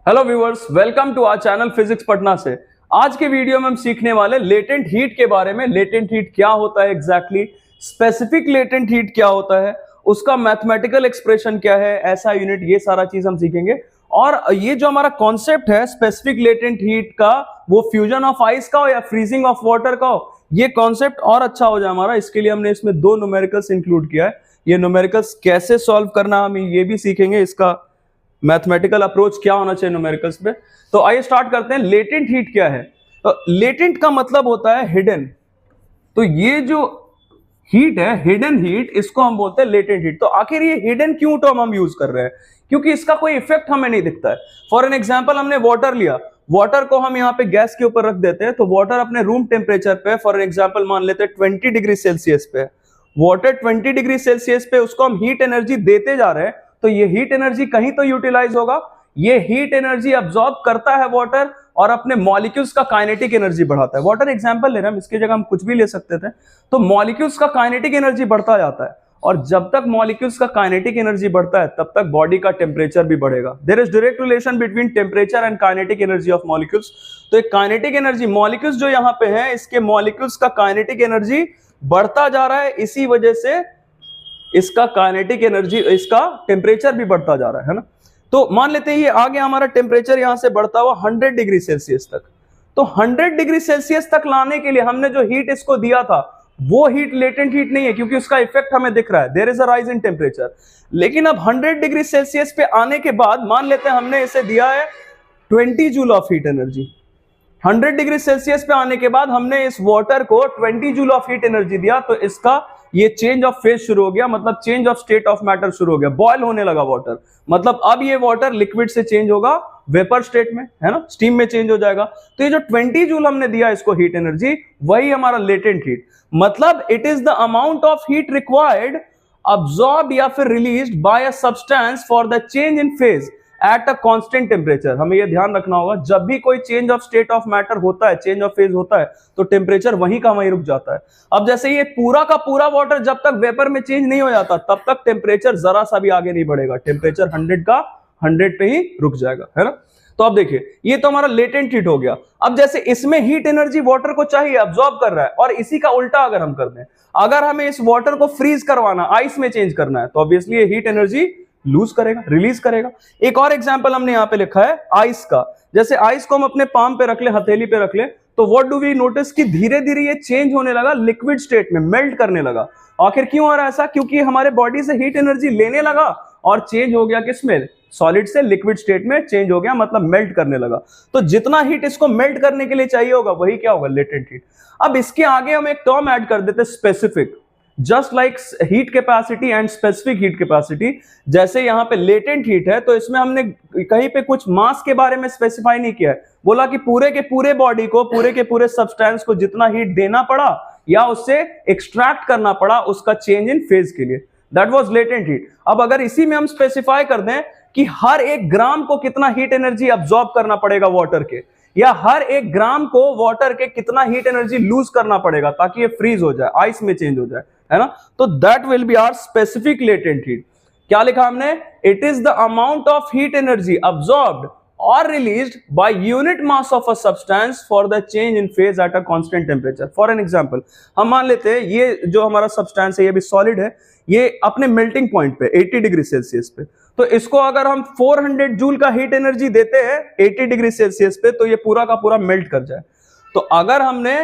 Hello viewers, welcome to our channel physics Patna से। आज के वीडियो में हम सीखने वाले लेटेंट हीट के बारे में। लेटेंट हीट क्या होता है एग्जैक्टली, स्पेसिफिक लेटेंट हीट क्या होता है, उसका मैथमेटिकल एक्सप्रेशन क्या है, ऐसा यूनिट, ये सारा चीज हम सीखेंगे। और ये जो हमारा कॉन्सेप्ट है स्पेसिफिक लेटेंट हीट का, वो फ्यूजन ऑफ आइस का हो या फ्रीजिंग ऑफ वाटर का हो, ये कॉन्सेप्ट और अच्छा हो जाए हमारा, इसके लिए हमने इसमें दो न्यूमेरिकल्स इंक्लूड किया है। ये न्यूमेरिकल्स कैसे सॉल्व करना हम ये भी सीखेंगे, इसका मैथमेटिकल अप्रोच क्या होना चाहिए न्यूमेरिकल्स पे। तो आइए स्टार्ट करते हैं। लेटेंट हीट क्या है? तो लेटेंट का मतलब होता है हिडन। तो ये जो हीट है, हिडन हीट, इसको हम बोलते हैं लेटेंट हीट। तो आखिर ये हिडन क्यों टर्म हम यूज कर रहे हैं? क्योंकि इसका कोई इफेक्ट हमें नहीं दिखता है। फॉर एन एग्जांपल, हमने वाटर लिया, वाटर को हम यहाँ पे गैस के ऊपर रख देते हैं, तो वाटर अपने रूम टेम्परेचर पे, फॉर एन एग्जांपल मान लेते हैं 20 डिग्री सेल्सियस पे, वाटर 20 डिग्री सेल्सियस पे, उसको हम हीट एनर्जी देते जा रहे हैं, तो ये हीट एनर्जी कहीं तो यूटिलाइज होगा। ये हीट एनर्जी अब्सॉर्ब करता है वाटर और अपने मॉलिक्यूल्स का काइनेटिक एनर्जी बढ़ाता है। वाटर एग्जांपल ले रहे हैं, इसकी जगह हम कुछ भी ले सकते थे। तो मॉलिक्यूल्स का काइनेटिक एनर्जी बढ़ता जाता है, और जब तक मॉलिक्यूल्स का काइनेटिक एनर्जी बढ़ता है तब तक बॉडी का टेम्परेचर भी बढ़ेगा। There is direct relation between temperature and kinetic energy of molecules. तो एक काइनेटिक एनर्जी, मॉलिक्यूल्स जो यहाँ पे है, इसके मॉलिक्यूल्स का काइनेटिक एनर्जी बढ़ता जा रहा है, इसी वजह से इसका काइनेटिक एनर्जी, इसका टेम्परेचर भी बढ़ता जा रहा है ना। तो मान लेते हैं ये आ गया हमारा टेम्परेचर यहां से बढ़ता हुआ 100 डिग्री सेल्सियस तक। तो 100 डिग्री सेल्सियस तक लाने के लिए हमने जो हीट इसको दिया था, वो हीट लेटेंट हीट नहीं है, क्योंकि उसका इफेक्ट हमें दिख रहा है, there is a rise in temperature. लेकिन अब 100 डिग्री सेल्सियस पे आने के बाद मान लेते हैं हमने इसे दिया है 20 joule of heat energy. 100 degree Celsius पे आने के बाद हमने इस वाटर को 20 जूल ऑफ हीट एनर्जी दिया, तो इसका ये चेंज ऑफ फेज शुरू हो गया, मतलब change of state of matter शुरू हो गया, बॉयल होने लगा वाटर। मतलब अब ये वाटर लिक्विड से चेंज होगा वेपर स्टेट में, है ना, स्टीम में चेंज हो जाएगा। तो ये जो 20 जूल हमने दिया इसको हीट एनर्जी, वही हमारा लेटेंट हीट। मतलब it is the amount of heat required absorb या फिर released by a substance for the change in phase at a constant temperature. हमें यह ध्यान रखना होगा, जब भी कोई change of state of matter होता है, चेंज ऑफ फेज होता है, तो टेम्परेचर वहीं का वहीं रुक जाता है। अब जैसे ये पूरा का पूरा वाटर जब तक वेपर में चेंज नहीं हो जाता, तब तक टेम्परेचर जरा सा भी आगे नहीं बढ़ेगा, टेम्परेचर 100 का 100 पे ही रुक जाएगा, है ना। तो अब देखिए, ये तो हमारा लेटेंट हीट हो गया। अब जैसे इसमें हीट एनर्जी वाटर को चाहिए, अब्सॉर्ब कर रहा है, और इसी का उल्टा अगर हम कर दें, अगर हमें इस वाटर को फ्रीज करवाना, आइस में चेंज करना है, तो ऑब्वियसली ये हीट एनर्जी लूज करेगा, रिलीज करेगा। एक और एग्जांपल हमने यहां पे लिखा है आइस का। जैसे आइस को हम अपने पाम पे रख ले, हथेली पे रख ले, तो व्हाट डू वी नोटिस कि धीरे धीरे ये चेंज होने लगा लिक्विड स्टेट में, मेल्ट करने लगा। आखिर क्यों हो रहा है ऐसा? क्योंकि हमारे बॉडी से हीट एनर्जी लेने लगा और चेंज हो गया किसमें? सॉलिड से लिक्विड स्टेट में चेंज हो गया, मतलब मेल्ट करने लगा। तो जितना हीट इसको मेल्ट करने के लिए चाहिए होगा, वही क्या होगा? Latent heat. अब इसके आगे हम एक टर्म ऐड कर देते, specific. Just like heat capacity and specific heat capacity, जैसे यहां पे लेटेंट हीट है, तो इसमें हमने कहीं पे कुछ मास के बारे में स्पेसिफाई नहीं किया है। बोला कि पूरे के पूरे बॉडी को, पूरे के पूरे सब्सटेंस को जितना हीट देना पड़ा या उससे एक्सट्रैक्ट करना पड़ा, उसका चेंज इन फेज के लिए, दैट वाज लेटेंट हीट। अब अगर इसी में हम स्पेसिफाई कर दें कि हर 1 ग्राम को कितना हीट एनर्जी अब्सॉर्ब करना पड़ेगा वाटर के, या हर 1 ग्राम को वाटर के कितना हीट एनर्जी लूज करना पड़ेगा ताकि ये फ्रीज हो जाए, आइस में चेंज हो जाए, है ना, तो that will be our specific latent heat. क्या लिखा हमने? It is the amount of heat energy absorbed और released by unit mass of a substance for the change in phase at a constant temperature. For an example, हम मान लेते हैं ये जो हमारा सब्सटेंस है, ये भी सॉलिड है, ये अपने मेल्टिंग पॉइंट पे 80 डिग्री सेल्सियस पे, तो इसको अगर हम 400 जूल का हीट एनर्जी देते हैं 80 डिग्री सेल्सियस पे, तो ये पूरा का पूरा मेल्ट कर जाए। तो अगर हमने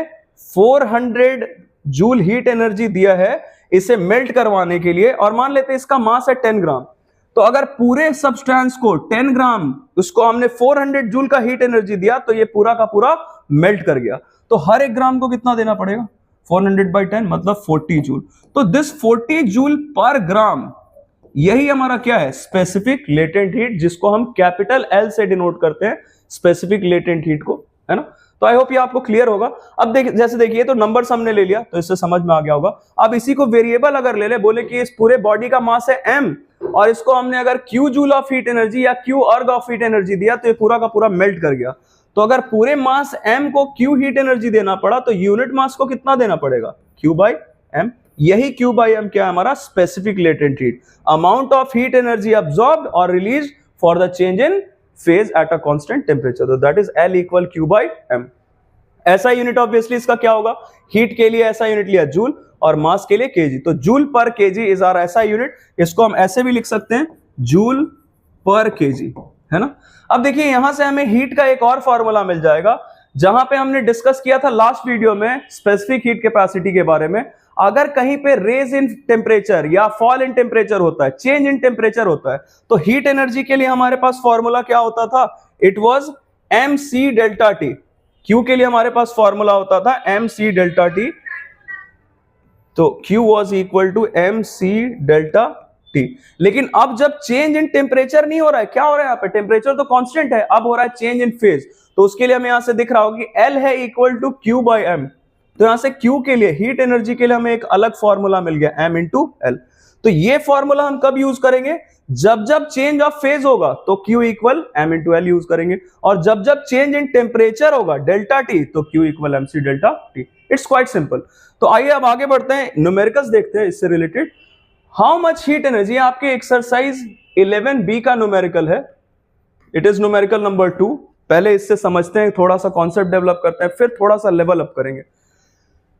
400 जूल हीट एनर्जी दिया है इसे मेल्ट करवाने के लिए, और मान लेते हैं इसका मास है 10 ग्राम, तो अगर पूरे सब्सटेंस को 10 ग्राम उसको हमने 400 जूल का हीट एनर्जी दिया, तो ये पूरा का पूरा मेल्ट कर गया। तो हर 1 ग्राम को कितना देना पड़ेगा? 400 by 10 मतलब 40 जूल। तो दिस 40 जूल पर ग्राम, यही हमारा क्या है? स्पेसिफिक लेटेंट हीट, जिसको हम कैपिटल L से डिनोट करते हैं, स्पेसिफिक लेटेंट हीट को, है ना। तो आई होप ये आपको क्लियर होगा। अब जैसे देखिए, तो नंबर्स हमने ले लिया, तो इससे समझ में आ गया होगा। अब इसी को वेरिएबल अगर ले ले, बोले कि इस पूरे बॉडी का मास है m, और इसको हमने अगर q joule of heat energy या q अर्ग ऑफ हीट एनर्जी दिया, तो ये पूरा का पूरा मेल्ट कर गया। तो अगर पूरे मास m को q हीट एनर्जी देना पड़ा, तो यूनिट मास को कितना देना पड़ेगा? q by m। यही q बाई m क्या है? हमारा specific latent heat, amount of heat energy absorbed और release for the change in phase at a constant temperature. तो that is L equal Q by M. ऐसा unit obviously इसका क्या होगा, हीट के लिए ऐसा यूनिट लिया जूल और मास के लिए केजी, तो joule per KG is are ऐसा यूनिट, इसको हम ऐसे भी लिख सकते हैं जूल पर केजी, है ना। अब देखिए यहां से हमें हीट का एक और फॉर्मूला मिल जाएगा, जहां पे हमने डिस्कस किया था लास्ट वीडियो में स्पेसिफिक हीट कैपेसिटी के बारे में। अगर कहीं पे रेज इन टेम्परेचर या फॉल इन टेम्परेचर होता है, चेंज इन टेम्परेचर होता है, तो हीट एनर्जी के लिए हमारे पास फॉर्मूला क्या होता था, it was mc delta T. Q के लिए हमारे पास फॉर्मूला होता था mc डेल्टा टी, तो Q was equal to mc delta T. लेकिन अब जब चेंज इन टेम्परेचर नहीं हो रहा है, क्या हो रहा है यहाँ पे, टेम्परेचर तो कांस्टेंट है, अब हो रहा है चेंज इन फेज, तो उसके लिए हमें यहां से दिख रहा होगा कि L है equal to Q by M। तो यहां से Q के लिए, हीट एनर्जी के लिए हमें एक अलग फॉर्मूला मिल गया M इंटू L। तो ये फॉर्मूला हम कब यूज करेंगे, जब जब चेंज ऑफ फेज होगा तो Q equal M into L use करेंगे, और जब जब चेंज इन टेम्परेचर होगा डेल्टा T, तो Q equal MC delta T। It's quite simple. तो आइए अब आगे बढ़ते हैं, न्यूमेरिकल्स देखते हैं इससे related. How much heat energy, आपके एक्सरसाइज 11B का न्यूमेरिकल है, इट इज न्यूमेरिकल नंबर 2। पहले इससे समझते हैं, थोड़ा सा कॉन्सेप्ट डेवलप करते हैं, फिर थोड़ा सा लेवल अप करेंगे।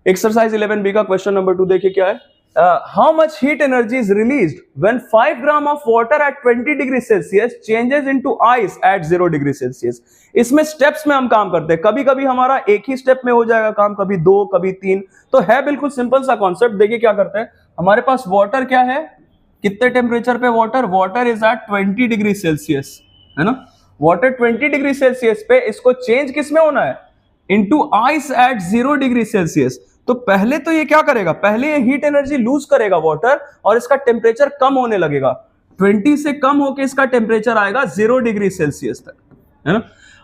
एक्सरसाइज 11B का क्वेश्चन नंबर 2 देखिए क्या है, how much heat energy is released when 5 gram of water at 20 degree Celsius changes into ice at 0 degree Celsius. इसमें स्टेप्स में हम काम करते हैं, कभी कभी हमारा एक ही स्टेप में हो जाएगा काम, कभी 2 कभी 3, तो है बिल्कुल सिंपल सा कॉन्सेप्ट। देखिए क्या करते हैं, हमारे पास वाटर क्या है, कितने टेम्परेचर पे water, water is at 20 degree Celsius, है ना। वाटर 20 डिग्री सेल्सियस पे, इसको चेंज किस में होना है, into ice at 0 degree Celsius. तो पहले तो ये क्या करेगा, पहले ये हीट एनर्जी लूज करेगा वाटर, और इसका टेम्परेचर कम होने लगेगा, 20 से कम होकर इसका टेम्परेचर आएगा 0 डिग्री सेल्सियस तक, है ना।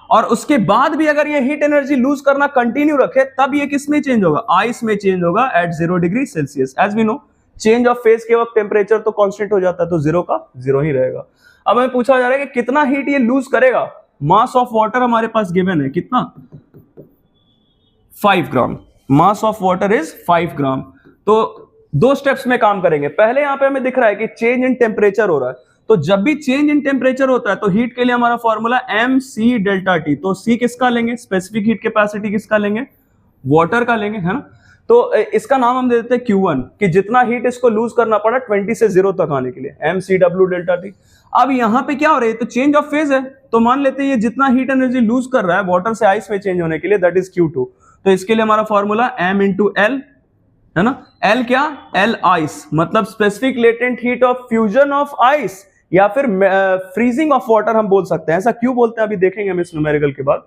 और उसके बाद भी अगर ये हीट एनर्जी लूज करना कंटिन्यू रखे, तब ये किस में चेंज होगा, आइस में चेंज होगा at 0 degree Celsius. As we know, change of phase के वक्त टेम्परेचर तो कांस्टेंट हो जाता है, तो 0 का 0 ही रहेगा। अब हमें पूछा जा रहा है कि कितना हीट ये लूज करेगा, मास ऑफ वाटर हमारे पास गिवन है, कितना, 5 ग्राम, मास ऑफ वाटर इज 5 ग्राम। तो 2 स्टेप्स में काम करेंगे। पहले यहां पे हमें दिख रहा है कि चेंज इन टेम्परेचर हो रहा है, तो जब भी चेंज इन टेम्परेचर होता है तो हीट के लिए हमारा फॉर्मूला mc डेल्टा टी। तो C किसका लेंगे, स्पेसिफिक हीट कैपेसिटी किसका लेंगे, वाटर का लेंगे, है ना। तो इसका नाम हम दे देते हैं Q1, कि जितना हीट इसको लूज करना पड़ा 20 से 0 तक आने के लिए, mcw डेल्टा टी। अब यहाँ पे क्या हो रहा है, तो चेंज ऑफ फेज है, तो मान लेते हैं ये जितना हीट एनर्जी लूज कर रहा है वाटर से आइस में चेंज होने के लिए, दैट इज Q2। तो इसके लिए हमारा फॉर्मूला m इंटू L, है ना। L क्या, L आइस, मतलब specific latent heat of fusion of ice, या फिर फ्रीजिंग ऑफ वाटर हम बोल सकते हैं। ऐसा क्यों बोलते हैं अभी देखेंगे हम इस न्यूमेरिकल के बाद।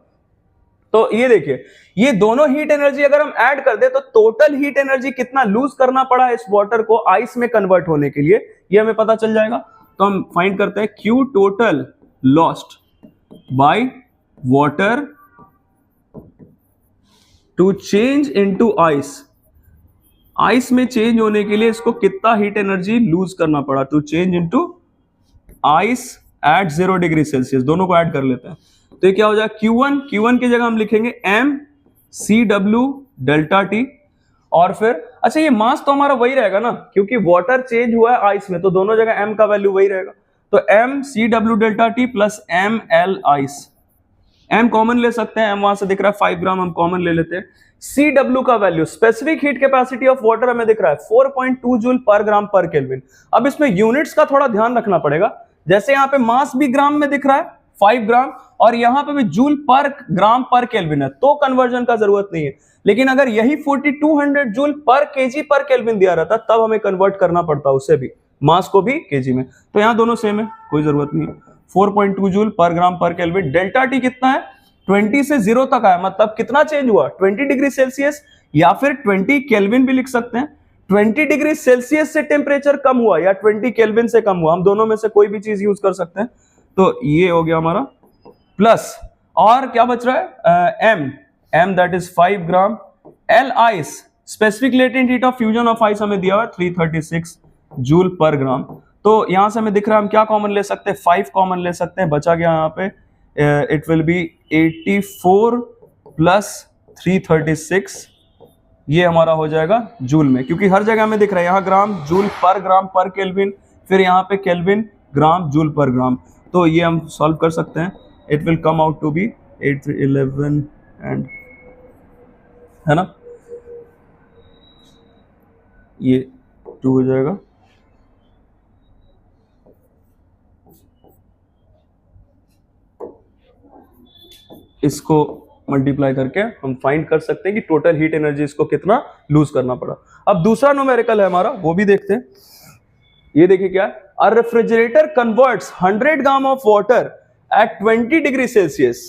तो ये देखिए, ये दोनों हीट एनर्जी अगर हम ऐड कर दे तो टोटल हीट एनर्जी कितना लूज करना पड़ा इस वाटर को आइस में कन्वर्ट होने के लिए, ये हमें पता चल जाएगा। तो हम फाइंड करते हैं Q total lost by water to change into ice. Ice में चेंज होने के लिए इसको कितना हीट एनर्जी लूज करना पड़ा, to change into ice at 0 degree Celsius. दोनों को ऐड कर लेते हैं, तो ये क्या हो जाएगा, Q1 की जगह हम लिखेंगे mcw डेल्टा टी। और फिर अच्छा, ये मास तो हमारा वही रहेगा ना, क्योंकि वाटर चेंज हुआ है आइस में, तो दोनों जगह m का वैल्यू वही रहेगा। तो mcw delta T plus ml ice, m common ले सकते हैं, m वहां से दिख रहा है 5 ग्राम, हम कॉमन ले लेते हैं। Cw का value, specific heat capacity of water हमें दिख रहा है 4.2 जूल पर ग्राम पर केल्विन। अब इसमें यूनिट्स का थोड़ा ध्यान रखना पड़ेगा, जैसे यहाँ पे मास भी ग्राम में दिख रहा है 5 ग्राम, और यहाँ पे भी जूल पर ग्राम पर केल्विन है, तो कन्वर्जन का जरूरत नहीं है। लेकिन अगर यही 4200 जूल पर केजी पर केल्विन दिया रहता, तब हमें कन्वर्ट करना पड़ता उसे भी, मास को भी केजी में। तो यहाँ दोनों सेम है, कोई जरूरत नहीं है। 4.2 जूल पर ग्राम पर केल्विन। डेल्टा टी कितना है, 20 से 0 तक आया, मतलब कितना चेंज हुआ, 20 डिग्री सेल्सियस, या फिर 20 केल्विन भी लिख सकते हैं। 20 डिग्री सेल्सियस से टेम्परेचर कम हुआ या 20 केल्विन से कम हुआ, हम दोनों में से कोई भी चीज यूज कर सकते हैं। तो ये हो गया हमारा, प्लस और क्या बच रहा है, m that is 5 gram. L ice, specific latent heat of fusion of ice हमें दिया हुआ है 336 जूल पर ग्राम। तो यहां से हमें दिख रहा है हम क्या कॉमन ले सकते हैं, 5 कॉमन ले सकते हैं, बचा गया यहाँ पे इट विल बी 84 प्लस 336, ये हमारा हो जाएगा जूल में, क्योंकि हर जगह में दिख रहा है यहाँ ग्राम जूल पर केल्विन, फिर यहाँ पे केल्विन ग्राम जूल पर ग्राम। तो ये हम सॉल्व कर सकते हैं। It will come out to be 8 11 and, है ना, ये 2 हो जाएगा। इसको मल्टीप्लाई करके हम फाइंड कर सकते हैं कि टोटल हीट एनर्जी इसको कितना लूज करना पड़ा। अब दूसरा न्यूमेरिकल है हमारा, वो भी देखते हैं। ये देखिए क्या है, a refrigerator converts 100 gram of water at 20 degree Celsius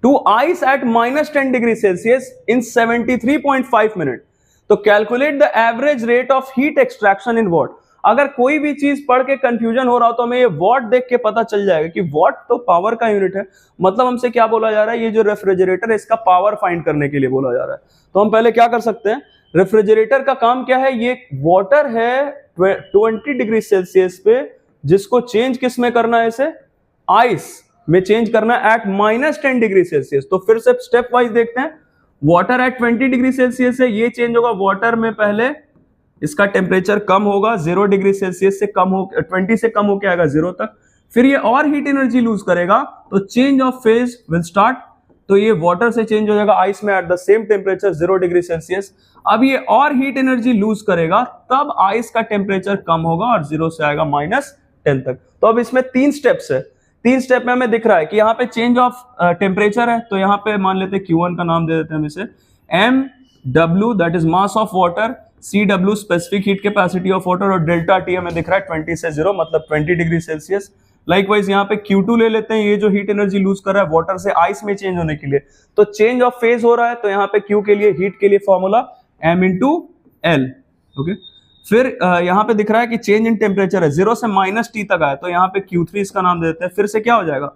to ice at -10 degree Celsius in 73.5 minute. तो calculate the average rate of heat extraction in watt. अगर कोई भी चीज पढ़ के कंफ्यूजन हो रहा हो तो हमें ये वॉट देख के पता चल जाएगा कि वॉट तो पावर का यूनिट है, मतलब हमसे क्या बोला जा रहा है, ये जो रेफ्रिजरेटर है इसका पावर फाइंड करने के लिए बोला जा रहा है। तो हम पहले क्या कर सकते हैं, रेफ्रिजरेटर का काम क्या है, ये वाटर है 20 डिग्री सेल्सियस पे, जिसको चेंज किस में करना है, इसे आइस में चेंज करना है एट -10 डिग्री सेल्सियस। तो फिर से स्टेप वाइज देखते हैं। वाटर एट 20 डिग्री सेल्सियस है, ये चेंज होगा वाटर में, पहले इसका टेम्परेचर कम होगा 0 डिग्री सेल्सियस से कम हो, 20 से कम होके आएगा 0 तक। फिर ये और हीट एनर्जी लूज करेगा तो change of phase will start. तो ये वाटर से चेंज हो जाएगा आइस में at the same temperature 0 degree Celsius. अब ये और हीट एनर्जी लूज करेगा, तब आइस का टेम्परेचर कम होगा और 0 से आएगा -10 तक। तो अब इसमें 3 स्टेप्स है। 3 स्टेप में हमें दिख रहा है कि यहाँ पे चेंज ऑफ टेम्परेचर है, तो यहाँ पे मान लेते हैं Q1 का नाम दे देते हैं हम इसे, MW that is mass of water, CW specific heat capacity of water, और डेल्टा T हमें दिख रहा है 20 से 0 मतलब 20 डिग्री सेल्सियस। लाइकवाइज यहाँ पे Q2 ले लेते हैं, ये जो हीट एनर्जी लूज कर रहा है वाटर से आइस में चेंज होने के लिए, तो चेंज ऑफ फेज हो रहा है, तो यहाँ पे Q के लिए हीट के लिए formula M into L। Okay, फिर यहाँ पे दिख रहा है कि चेंज इन टेम्परेचर है 0 से -T तक आया, तो यहाँ पे Q3 इसका नाम देते हैं। फिर से क्या हो जाएगा,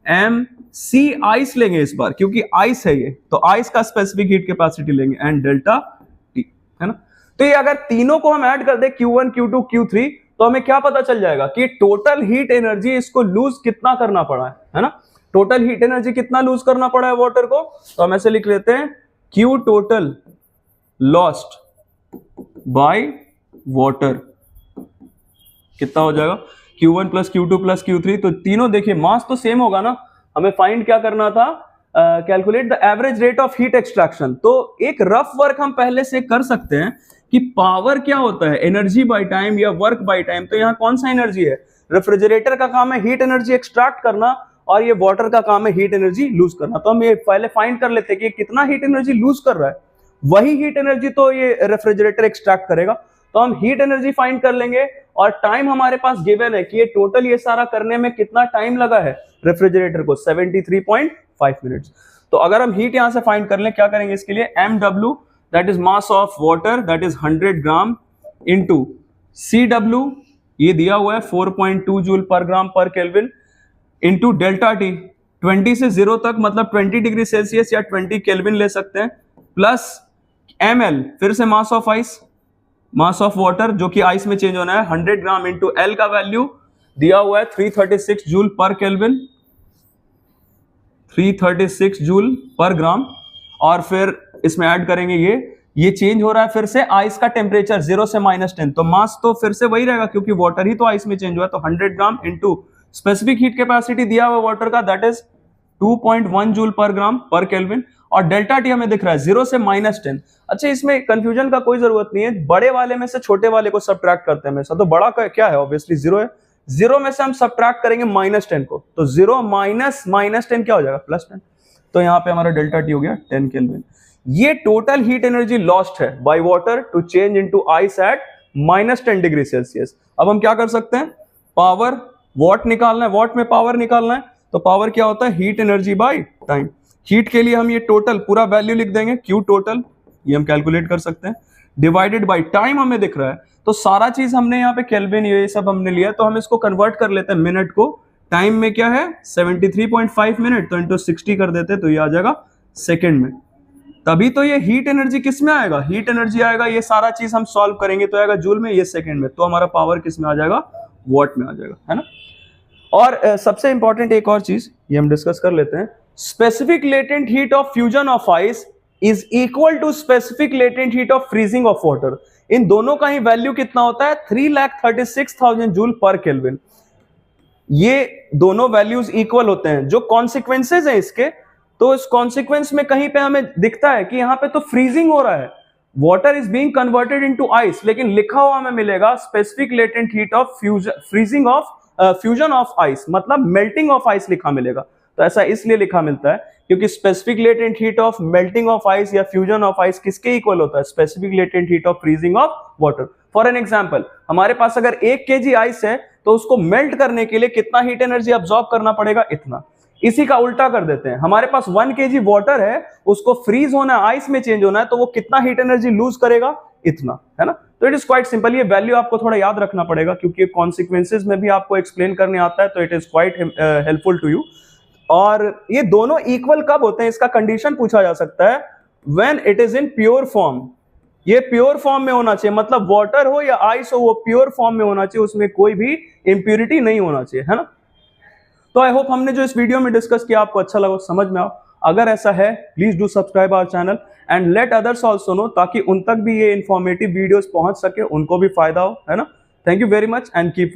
MC आइस लेंगे इस बार क्योंकि आइस है ये, तो आइस का स्पेसिफिक हीट कैपेसिटी लेंगे एंड डेल्टा T, है ना। तो ये अगर तीनों को हम ऐड कर दे Q1 Q2 Q3, तो हमें क्या पता चल जाएगा कि टोटल हीट एनर्जी इसको लूज कितना करना पड़ा है ना। टोटल हीट एनर्जी कितना लूज करना पड़ा है वाटर को, तो हम ऐसे लिख लेते हैं Q total lost by water कितना हो जाएगा, Q1 plus Q2 plus Q3। तो तीनों देखिए मास तो सेम होगा ना, हमें फाइंड क्या करना था, calculate the average rate of heat extraction. तो एक रफ वर्क हम पहले से कर सकते हैं कि पावर क्या होता है, एनर्जी बाय टाइम या वर्क बाय टाइम। तो यहाँ कौन सा एनर्जी है, रेफ्रिजरेटर का काम है हीट एनर्जी एक्सट्रैक्ट करना और ये वाटर का काम है हीट एनर्जी लूज करना। तो हम ये पहले फाइंड कर लेते हैं कि कितना हीट एनर्जी लूज कर रहा है, वही हीट एनर्जी तो ये रेफ्रिजरेटर एक्सट्रैक्ट करेगा। तो हम हीट एनर्जी फाइंड कर लेंगे और टाइम हमारे पास गिवन है कि ये टोटल ये सारा करने में कितना टाइम लगा है रेफ्रिजरेटर को, 73.5 मिनट्स। तो अगर हम हीट यहां से फाइंड कर लें, क्या करेंगे इसके लिए, MW that is mass of water that is 100 gram into CW ये दिया हुआ है 4.2 जूल पर ग्राम पर केल्विन इंटू डेल्टा T 20 से 0 तक मतलब 20 डिग्री सेल्सियस या 20 केल्विन ले सकते हैं, प्लस ML फिर से mass of ice, mass of water जो कि आइस में चेंज होना है 100 ग्राम इंटू L का वैल्यू दिया हुआ है 336 जूल पर केल्विन, 336 जूल पर ग्राम। और फिर इसमें ऐड करेंगे ये चेंज हो रहा है फिर से आइस का टेम्परेचर 0 से -10, तो मास तो फिर से वही रहेगा क्योंकि वाटर ही तो आइस में चेंज हुआ है। तो 100 gram into specific heat capacity दिया हुआ वाटर का दैट इज 2.1 जूल पर ग्राम पर केल्विन, और डेल्टा T हमें दिख रहा है 0 से -10। अच्छा, इसमें कंफ्यूजन का कोई जरूरत नहीं है, बड़े वाले में से छोटे वाले को सब्ट्रैक्ट करते हैं हमेशा। तो बड़ा का क्या है, ऑब्वियसली 0 है, 0 में से हम सब्ट्रैक्ट करेंगे -10 को, तो 0 माइनस -10 क्या हो जाएगा, +10। तो यहाँ पे हमारा डेल्टा T हो गया 10 केल्विन। ये टोटल हीट एनर्जी लॉस्ट है by water to change into ice at -10 degree Celsius. अब हम क्या कर सकते हैं, पावर वॉट निकालना है, वॉट में पावर निकालना है, तो पावर क्या होता है, heat energy by time. Heat के लिए हम ये टोटल पूरा वैल्यू लिख देंगे, Q टोटल ये हम कैलकुलेट कर सकते हैं, डिवाइडेड बाय टाइम हमें दिख रहा है। तो सारा चीज हमने यहाँ पे केल्विन ये सब हमने लिया, तो हम इसको कन्वर्ट कर लेते हैं मिनट को, टाइम में क्या है 73.5 मिनट, तो इंटू 60 कर देते तो ये आ जाएगा सेकेंड में। तभी तो ये हीट एनर्जी किस में आएगा, हीट एनर्जी आएगा, ये सारा चीज हम सॉल्व करेंगे तो आएगा जूल में, ये सेकेंड में, तो हमारा पावर किस में आ जाएगा, वॉट में आ जाएगा, है ना। और सबसे इंपॉर्टेंट एक और चीज ये हम डिस्कस कर लेते हैं, specific latent heat of fusion of ice is equal to specific latent heat of freezing of water. इन दोनों का ही वैल्यू कितना होता है, 3,36,000 जूल पर केल्विन। ये दोनों वैल्यूज इक्वल होते हैं। जो कॉन्सिक्वेंसेज हैं इसके, तो इस कॉन्सिक्वेंस में कहीं पे हमें दिखता है कि यहाँ पे तो फ्रीजिंग हो रहा है, water is being converted into ice, लेकिन लिखा हुआ हमें मिलेगा specific latent heat of freezing of fusion of ice, मतलब मेल्टिंग ऑफ आइस लिखा मिलेगा। तो ऐसा इसलिए लिखा मिलता है क्योंकि specific latent heat of melting of ice या फ्यूजन ऑफ आइस किसके इक्वल होता है? Specific latent heat of freezing of water. For an example, हमारे पास अगर 1 kg आइस है तो उसको मेल्ट करने के लिए कितना हीट एनर्जी अब्सॉर्ब करना पड़ेगा? इतना। इसी का उल्टा कर देते हैं, हमारे पास 1 kg वाटर है, उसको फ्रीज होना, आइस में चेंज होना है, तो वो कितना हीट एनर्जी लूज करेगा? इतना, है ना। तो इट इज क्वाइट सिंपल। ये वैल्यू आपको थोड़ा याद रखना पड़ेगा क्योंकि कॉन्सिक्वेंसेज में भी आपको एक्सप्लेन करने आता है, तो it is quite helpful to you. और ये दोनों इक्वल कब होते हैं, इसका कंडीशन पूछा जा सकता है, when it is in pure form. ये प्योर फॉर्म में होना चाहिए, मतलब वाटर हो या आइस हो, वो प्योर फॉर्म में होना चाहिए, उसमें कोई भी इंप्योरिटी नहीं होना चाहिए, है ना। तो आई होप हमने जो इस वीडियो में डिस्कस किया आपको अच्छा लगा, समझ में आओ। अगर ऐसा है, please do subscribe our channel and let others also know, ताकि उन तक भी ये इंफॉर्मेटिव वीडियोस पहुंच सके, उनको भी फायदा हो, है ना। Thank you very much and keep